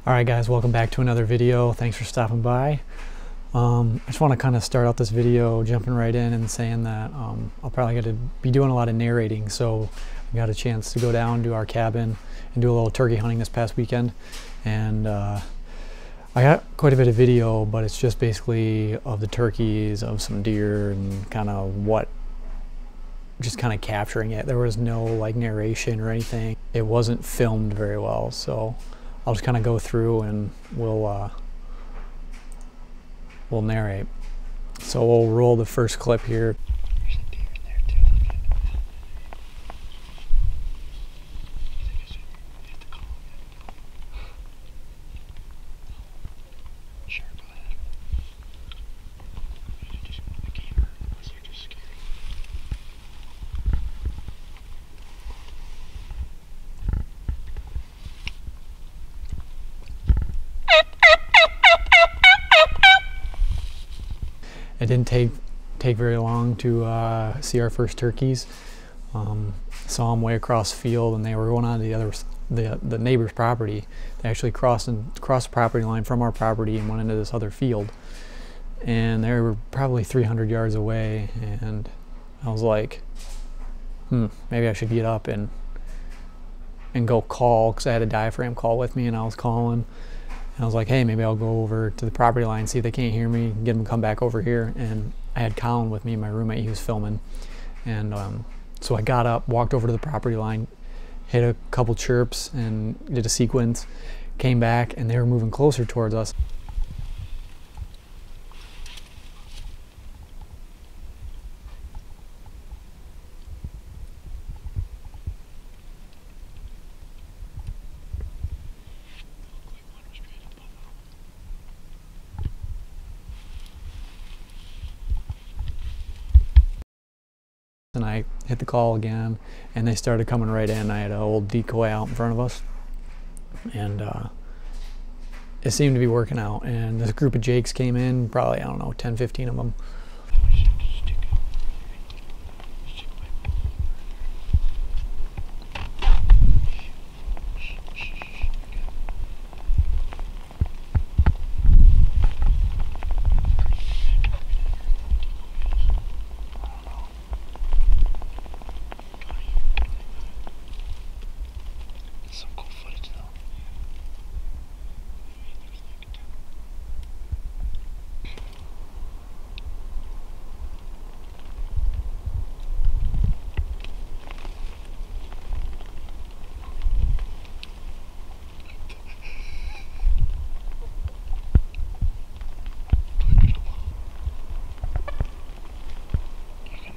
Alright guys, welcome back to another video. Thanks for stopping by. I just want to kind of start out this video jumping right in and saying that I'll probably get to be doing a lot of narrating, so I got a chance to go down to our cabin and do a little turkey hunting this past weekend, and I got quite a bit of video, but it's just basically of the turkeys, of some deer, and kind of just kind of capturing it. There was no like narration or anything. It wasn't filmed very well, so I'll just kind of go through and we'll narrate. So we'll roll the first clip here. There's a deer in there too. You have to call him. Sure, go ahead. You just move the camera unless you're just scared. It didn't take very long to see our first turkeys. Saw them way across the field, and they were going on to the neighbor's property. They actually crossed the property line from our property and went into this other field. And they were probably 300 yards away, and I was like, maybe I should get up and go call, because I had a diaphragm call with me, and I was calling. And I was like, hey, maybe I'll go over to the property line, see if they can't hear me, get them to come back over here. And I had Colin with me, my roommate. He was filming. And so I got up, walked over to the property line, hit a couple chirps, and did a sequence, came back, and they were moving closer towards us. And I hit the call again, and they started coming right in. I had an old decoy out in front of us, and it seemed to be working out. And this group of jakes came in, probably, I don't know, 10, 15 of them.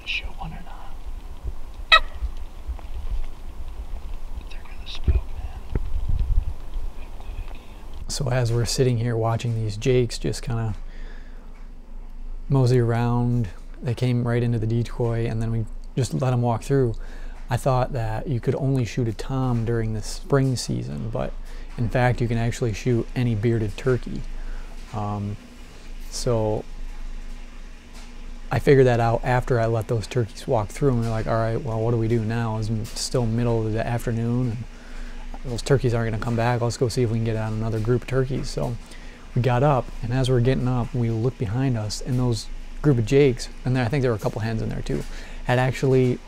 Show one or not? They're gonna spook, man. So as we're sitting here watching these jakes just kind of mosey around, they came right into the decoy, and then we just let them walk through. I thought that you could only shoot a tom during the spring season, but in fact you can actually shoot any bearded turkey. So I figured that out after I let those turkeys walk through, and we're like, all right, well, what do we do now? It's still middle of the afternoon, and those turkeys aren't gonna come back. Let's go see if we can get on another group of turkeys. So we got up, and as we're getting up, we looked behind us, and those group of jakes, and I think there were a couple hens in there too, had actually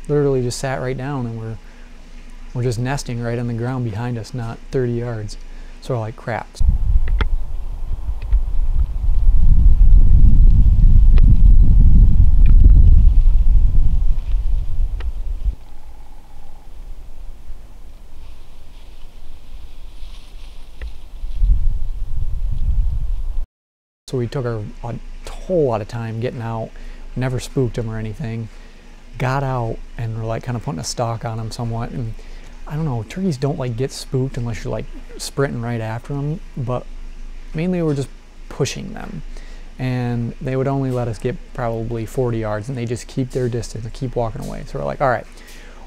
literally just sat right down, and we're just nesting right on the ground behind us, not 30 yards. So we're like, crap. So we took a whole lot of time getting out, never spooked them or anything. Got out, and we're like kind of putting a stalk on them somewhat. And I don't know, turkeys don't like get spooked unless you're like sprinting right after them, but mainly we're just pushing them. And they would only let us get probably 40 yards, and they just keep their distance and keep walking away. So we're like, all right,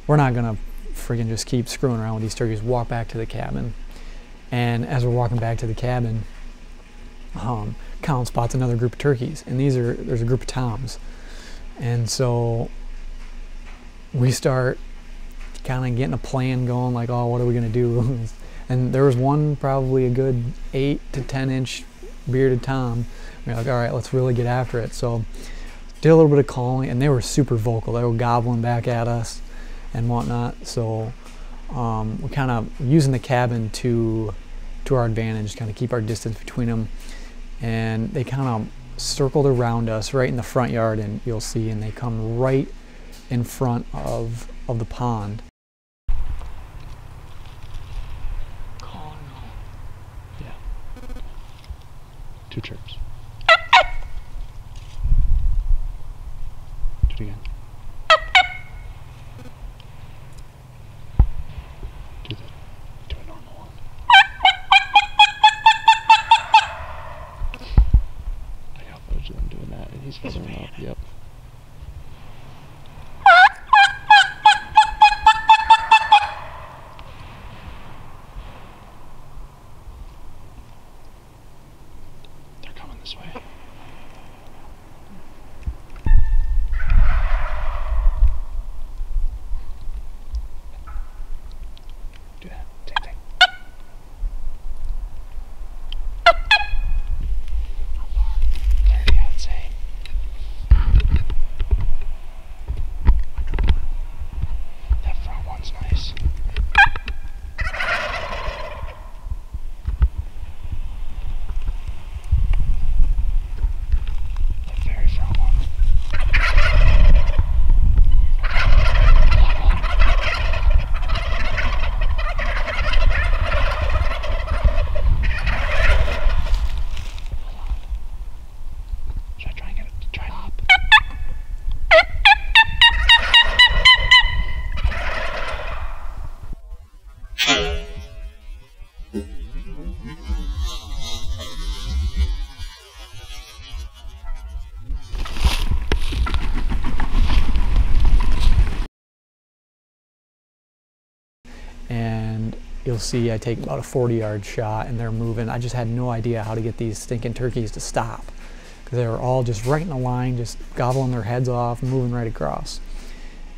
we're not gonna friggin' just keep screwing around with these turkeys. Walk back to the cabin. And as we're walking back to the cabin, Colin spots another group of turkeys, and there's a group of toms. And so we start kind of getting a plan going, like, oh, what are we going to do? And there was one probably a good 8 to 10 inch bearded tom. We're like, all right, let's really get after it. So did a little bit of calling, and they were super vocal. They were gobbling back at us and whatnot. So we're kind of using the cabin to our advantage, kind of keep our distance between them. And they kind of circled around us right in the front yard, and you'll see, and they come right in front of the pond. Yeah. 2 chirps. Do it again. Do a normal one. I got footage of them doing that, and he's feathering up. Yep. They're coming this way. Do that. Same thing. How far? 30, I'd say. That front one's nice. That very front one. Should I try and get it to try up? And you'll see I take about a 40-yard shot, and they're moving. I just had no idea how to get these stinking turkeys to stop, because they were all just right in a line, just gobbling their heads off, moving right across.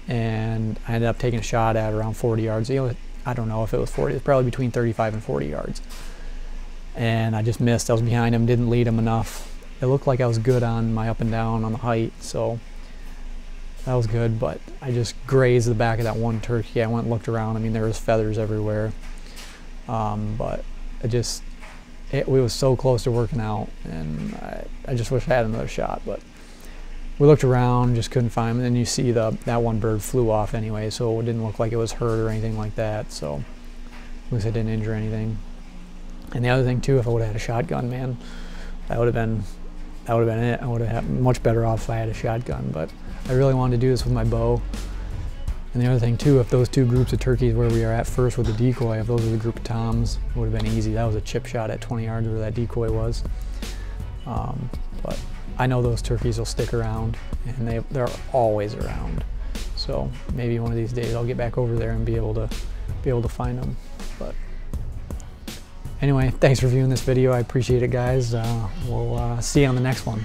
And I ended up taking a shot at around 40 yards. You know, I don't know if it was 40, it was probably between 35 and 40 yards. And I just missed. I was behind him, didn't lead him enough. It looked like I was good on my up and down on the height, so that was good, but I just grazed the back of that one turkey. I went and looked around. I mean, there was feathers everywhere, but we was so close to working out, and I just wish I had another shot. But we looked around, just couldn't find him. And then you see that one bird flew off anyway, so it didn't look like it was hurt or anything like that. So at least I didn't injure anything. And the other thing too, if I would have had a shotgun, man, that would have been it. I would have had much better off if I had a shotgun, but I really wanted to do this with my bow. And the other thing too, if those 2 groups of turkeys where we are at first with the decoy, if those were the group of toms, it would have been easy. That was a chip shot at 20 yards where that decoy was. But I know those turkeys will stick around, and they're always around. So maybe one of these days I'll get back over there and be able to find them. But anyway, thanks for viewing this video. I appreciate it, guys. We'll see you on the next one.